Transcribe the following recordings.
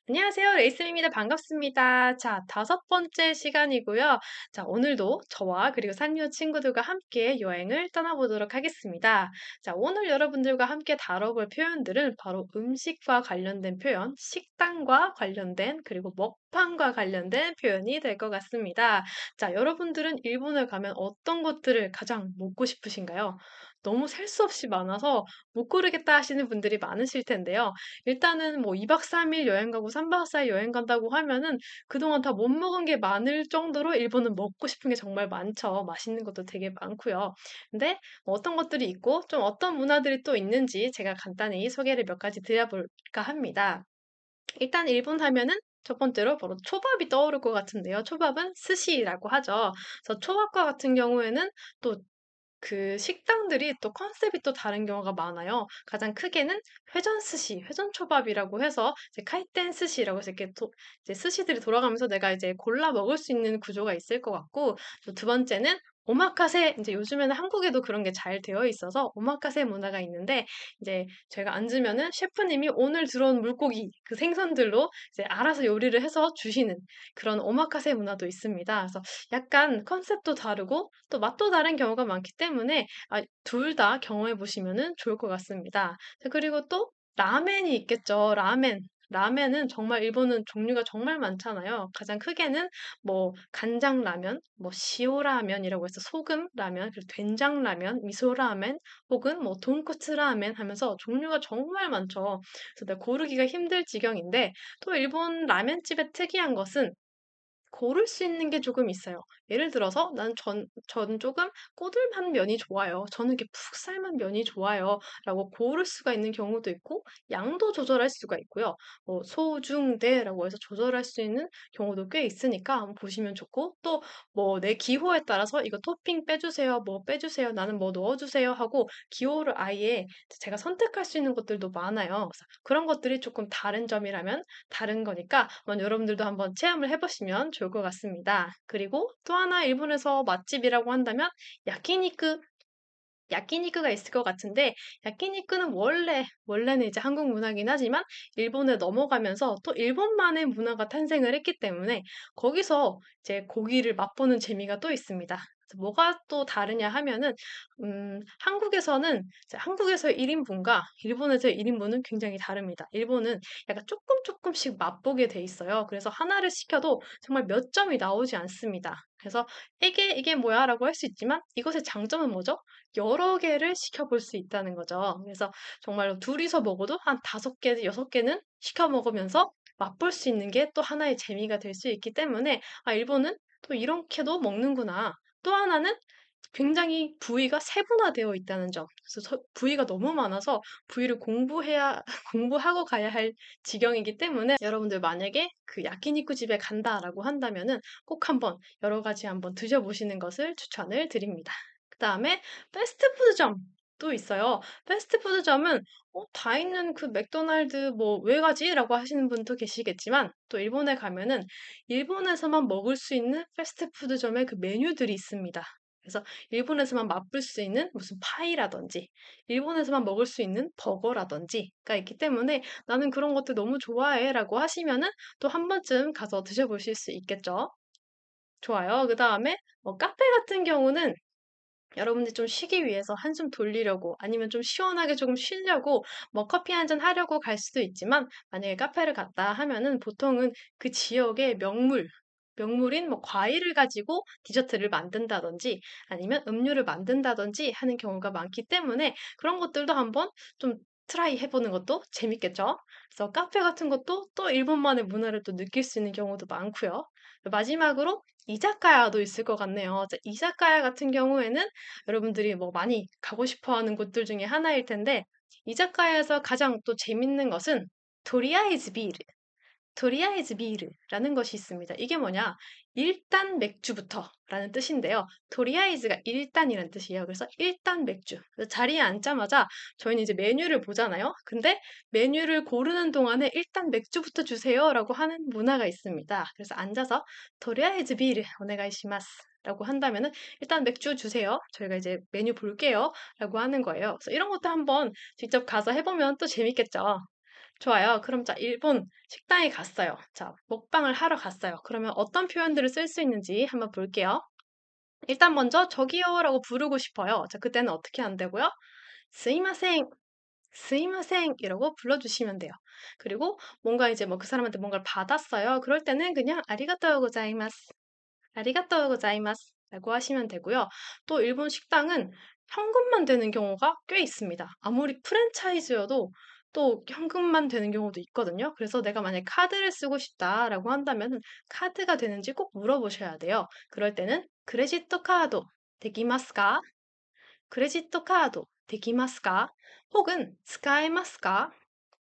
안녕하세요. 레이쌤입니다. 반갑습니다. 자, 다섯 번째 시간이고요. 자, 오늘도 저와 그리고 산유 친구들과 함께 여행을 떠나보도록 하겠습니다. 자, 오늘 여러분들과 함께 다뤄볼 표현들은 바로 음식과 관련된 표현, 식당과 관련된, 그리고 먹방과 관련된 표현이 될 것 같습니다. 자, 여러분들은 일본에 가면 어떤 것들을 가장 먹고 싶으신가요? 너무 셀 수 없이 많아서 못 고르겠다 하시는 분들이 많으실 텐데요. 일단은 뭐 2박 3일 여행 가고 3박 4일 여행 간다고 하면은 그동안 다 못 먹은 게 많을 정도로 일본은 먹고 싶은 게 정말 많죠. 맛있는 것도 되게 많고요. 근데 뭐 어떤 것들이 있고 좀 어떤 문화들이 또 있는지 제가 간단히 소개를 몇 가지 드려 볼까 합니다. 일단 일본 하면은 첫 번째로 바로 초밥이 떠오를 것 같은데요. 초밥은 스시라고 하죠. 그래서 초밥과 같은 경우에는 또 그 식당들이 또 컨셉이 또 다른 경우가 많아요. 가장 크게는 회전 스시, 회전 초밥이라고 해서 이제 카이텐 스시라고 해서 이렇게 이제 스시들이 돌아가면서 내가 이제 골라 먹을 수 있는 구조가 있을 것 같고, 또 두 번째는 오마카세, 이제 요즘에는 한국에도 그런 게 잘 되어 있어서 오마카세 문화가 있는데, 이제 저희가 앉으면은 셰프님이 오늘 들어온 물고기, 그 생선들로 이제 알아서 요리를 해서 주시는 그런 오마카세 문화도 있습니다. 그래서 약간 컨셉도 다르고 또 맛도 다른 경우가 많기 때문에 둘 다 경험해 보시면은 좋을 것 같습니다. 자, 그리고 또 라멘이 있겠죠. 라멘. 라멘은 정말 일본은 종류가 정말 많잖아요. 가장 크게는 뭐 간장 라면, 뭐 시오 라면이라고 해서 소금 라면, 그리고 된장 라면, 미소 라멘, 혹은 뭐 돈코츠 라멘 하면서 종류가 정말 많죠. 그래서 내가 고르기가 힘들 지경인데, 또 일본 라멘집의 특이한 것은 고를 수 있는 게 조금 있어요. 예를 들어서 "난 전 조금 꼬들한 면이 좋아요. 저는 이렇게 푹 삶은 면이 좋아요." 라고 고를 수가 있는 경우도 있고, 양도 조절할 수가 있고요. 뭐 소중대라고 해서 조절할 수 있는 경우도 꽤 있으니까 한번 보시면 좋고, 또 뭐 내 기호에 따라서 "이거 토핑 빼주세요." 뭐 "빼주세요." "나는 뭐 넣어주세요." 하고 기호를 아예 제가 선택할 수 있는 것들도 많아요. 그래서 그런 것들이 조금 다른 점이라면 다른 거니까 한번 여러분들도 한번 체험을 해 보시면 좋을 것 같습니다. 그리고 또 하나 일본에서 맛집이라고 한다면 야끼니쿠, 야끼니쿠가 있을 것 같은데, 야끼니쿠는 원래는 이제 한국 문화긴 하지만 일본에 넘어가면서 또 일본만의 문화가 탄생을 했기 때문에 거기서 이제 고기를 맛보는 재미가 또 있습니다. 그래서 뭐가 또 다르냐 하면은 한국에서는 이제 한국에서의 1 인분과 일본에서의 1 인분은 굉장히 다릅니다. 일본은 약간 쪼끔씩 맛보게 돼 있어요. 그래서 하나를 시켜도 정말 몇 점이 나오지 않습니다. 그래서 이게 뭐야?"라고 할 수 있지만 이것의 장점은 뭐죠? 여러 개를 시켜 볼 수 있다는 거죠. 그래서 정말로 둘이서 먹어도 한 5개, 6개는 시켜 먹으면서 맛볼 수 있는 게 또 하나의 재미가 될 수 있기 때문에 '아, 일본은 또 이렇게도 먹는구나.' 또 하나는 굉장히 부위가 세분화되어 있다는 점. 그래서 부위가 너무 많아서 부위를 공부해야 공부하고 가야 할 지경이기 때문에, 여러분들 만약에 그 야끼니쿠 집에 간다라고 한다면은 꼭 한번 여러 가지 한번 드셔 보시는 것을 추천을 드립니다. 그다음에 패스트푸드점도 있어요. 패스트푸드점은 다 있는 그 맥도날드 뭐 '왜 가지?'라고 하시는 분도 계시겠지만, 또 일본에 가면은 일본에서만 먹을 수 있는 패스트푸드점의 그 메뉴들이 있습니다. 그래서 일본에서만 맛볼 수 있는 무슨 파이라든지, 일본에서만 먹을 수 있는 버거라든지가 있기 때문에 "나는 그런 것들 너무 좋아해."라고 하시면은 또 한 번쯤 가서 드셔 보실 수 있겠죠. 좋아요. 그다음에 뭐 카페 같은 경우는 여러분들이 좀 쉬기 위해서 한숨 돌리려고, 아니면 좀 시원하게 조금 쉬려고 뭐 커피 한 잔 하려고 갈 수도 있지만, 만약에 카페를 갔다 하면은 보통은 그 지역의 명물인 뭐 과일을 가지고 디저트를 만든다든지 아니면 음료를 만든다든지 하는 경우가 많기 때문에 그런 것들도 한번 좀 트라이 해 보는 것도 재밌겠죠. 그래서 카페 같은 것도 또 일본만의 문화를 또 느낄 수 있는 경우도 많고요. 마지막으로 이자카야도 있을 것 같네요. 자, 이자카야 같은 경우에는 여러분들이 뭐 많이 가고 싶어 하는 곳들 중에 하나일 텐데, 이자카야에서 가장 또 재밌는 것은 도리아에즈 비르, 도리아에즈 비르라는 것이 있습니다. 이게 뭐냐? 일단 맥주부터라는 뜻인데요. 도리아에즈가 일단이라는 뜻이에요. 그래서 일단 맥주. 그래서 자리에 앉자마자 저희는 이제 메뉴를 보잖아요. 근데 메뉴를 고르는 동안에 일단 맥주부터 주세요라고 하는 문화가 있습니다. 그래서 앉아서 도리아에즈 비르 오네가이시마스 라고 한다면은 일단 맥주 주세요. 저희가 이제 메뉴 볼게요. 라고 하는 거예요. 그래서 이런 것도 한번 직접 가서 해보면 또 재밌겠죠. 좋아요. 그럼 자, 일본 식당에 갔어요. 자, 먹방을 하러 갔어요. 그러면 어떤 표현들을 쓸 수 있는지 한번 볼게요. 일단 먼저 저기요라고 부르고 싶어요. 자, 그때는 어떻게 하면 되고요? 스이마생, 스이마생 이라고 불러주시면 돼요. 그리고 뭔가 이제 뭐 그 사람한테 뭔가를 받았어요. 그럴 때는 그냥 아리가또 고자이마스, 아리가또 고자이마스 라고 하시면 되고요. 또 일본 식당은 현금만 되는 경우가 꽤 있습니다. 아무리 프랜차이즈여도 또 현금만 되는 경우도 있거든요. 그래서 내가 만약에 카드를 쓰고 싶다라고 한다면 카드가 되는지 꼭 물어보셔야 돼요. 그럴 때는 크레지토 카드 되기마스까? 크레지토 카드 되기마스까? 혹은 使えますか?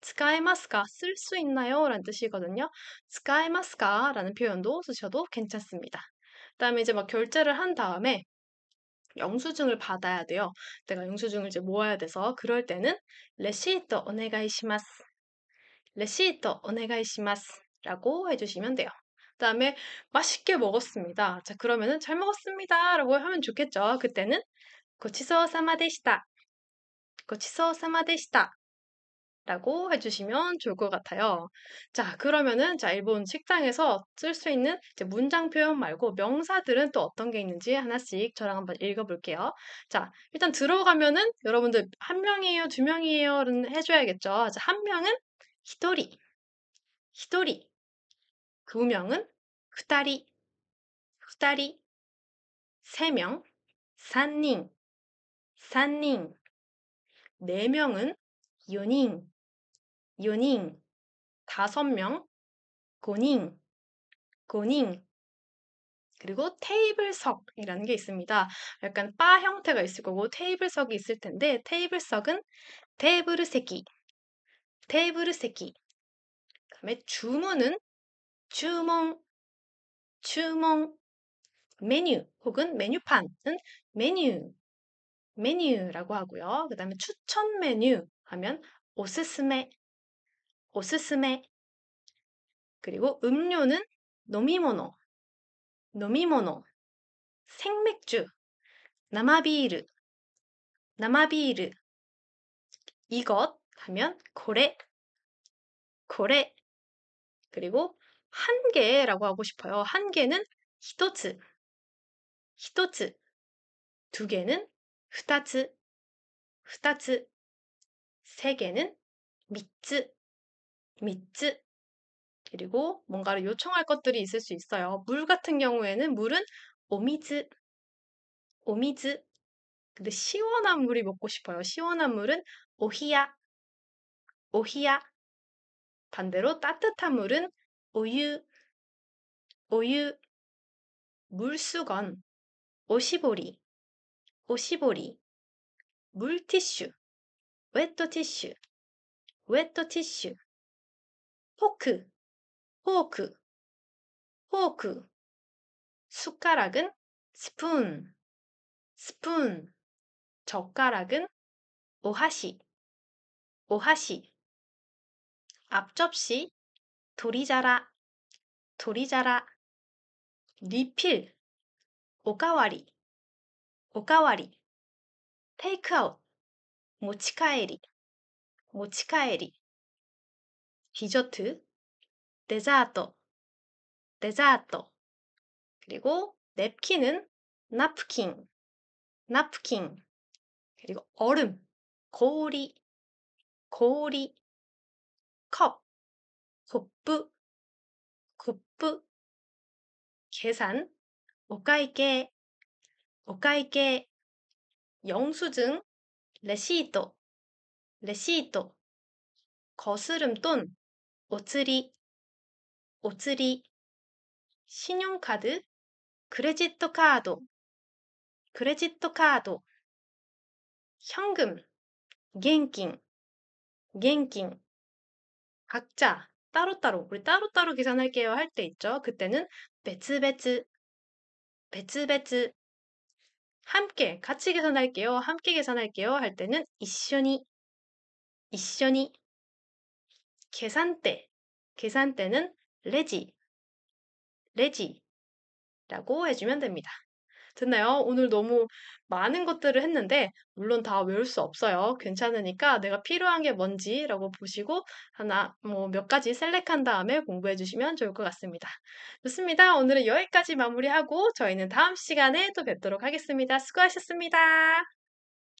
使えますか? 쓸 수 있나요? 라는 뜻이거든요. 使えますか? 라는 표현도 쓰셔도 괜찮습니다. 그다음에 이제 막 결제를 한 다음에 영수증을 받아야 돼요. 내가 영수증을 이제 모아야 돼서 그럴 때는 레시트 오네가이시마스. 레시트 오네가이시마스. 라고 해주시면 돼요. 그다음에 맛있게 먹었습니다. 자, 그러면은 잘 먹었습니다. 라고 하면 좋겠죠. 그때는 고치소사마 데시타. 고치소사마 데시타. 라고 해주시면 좋을 것 같아요. 자, 그러면은, 자, 일본 식당에서 쓸 수 있는 이제 문장 표현 말고 명사들은 또 어떤 게 있는지 하나씩 저랑 한번 읽어볼게요. 자, 일단 들어가면은 여러분들 한 명이에요, 두 명이에요는 해줘야겠죠. 자, 한 명은 히토리, 히토리. 두 명은 후다리, 후다리. 세 명, 산닌, 산닌. 네 명은 요닌, 요닌. 다섯 명, 고닌, 고닝. 그리고 테이블석이라는 게 있습니다. 약간 바 형태가 있을 거고 테이블석이 있을 텐데 테이블석은 테이블세키, 테이블세키. 그다음에 주문은 주몽, 주몽. 메뉴 혹은 메뉴판은 메뉴, 메뉴라고 하고요. 그다음에 추천 메뉴 하면 오스스메, 오스스메. 그리고 음료는 노미모노, 노미모노. 생맥주, 나마비ール, 나마비ール. 이것 하면 고래, 고래. 그리고 한 개라고 하고 싶어요. 한 개는 히토츠, 히토츠. 두 개는 후타츠, 후타츠. 세 개는 미츠, 미츠. 그리고 뭔가를 요청할 것들이 있을 수 있어요. 물 같은 경우에는 물은 오미즈, 오미즈. 근데 시원한 물이 먹고 싶어요. 시원한 물은 오히야, 오히야. 반대로 따뜻한 물은 오유, 오유. 물수건, 오시보리, 오시보리. 물티슈, 웨트 티슈, 웨트 티슈. 포크, 포크, 포크. 숟가락은 스푼, 스푼. 젓가락은 오하시, 오하시. 앞접시, 도리자라, 도리자라. 리필, 오카와리, 오카와리. 테이크아웃, 모치카에리, 모치카에리. 디저트, 데자ート, 데자ート. 그리고 냅킨은 나프킨, 나프킨. 그리고 얼음, 고리, 고리. 컵, 코프, 코프. 계산, 오카이케, 오카이케. 영수증, 레시ート, 레시ート. 거스름돈, 오츠리, 오츠리. 신용카드, 크레지트 카드, 크레지트 카드. 현금, 겐킨, 겐킨. 각자 따로따로 우리 따로따로 계산할게요 할 때 있죠. 그때는 베츠베츠, 베츠베츠. 함께 같이 계산할게요. 함께 계산할게요 할 때는 이쇼니, 이쇼니. 계산대, 계산대는 레지, 레지라고 해주면 됩니다. 됐나요? 오늘 너무 많은 것들을 했는데 물론 다 외울 수 없어요. 괜찮으니까 내가 필요한 게 뭔지라고 보시고 하나 뭐 몇 가지 셀렉한 다음에 공부해 주시면 좋을 것 같습니다. 좋습니다. 오늘은 여기까지 마무리하고 저희는 다음 시간에 또 뵙도록 하겠습니다. 수고하셨습니다.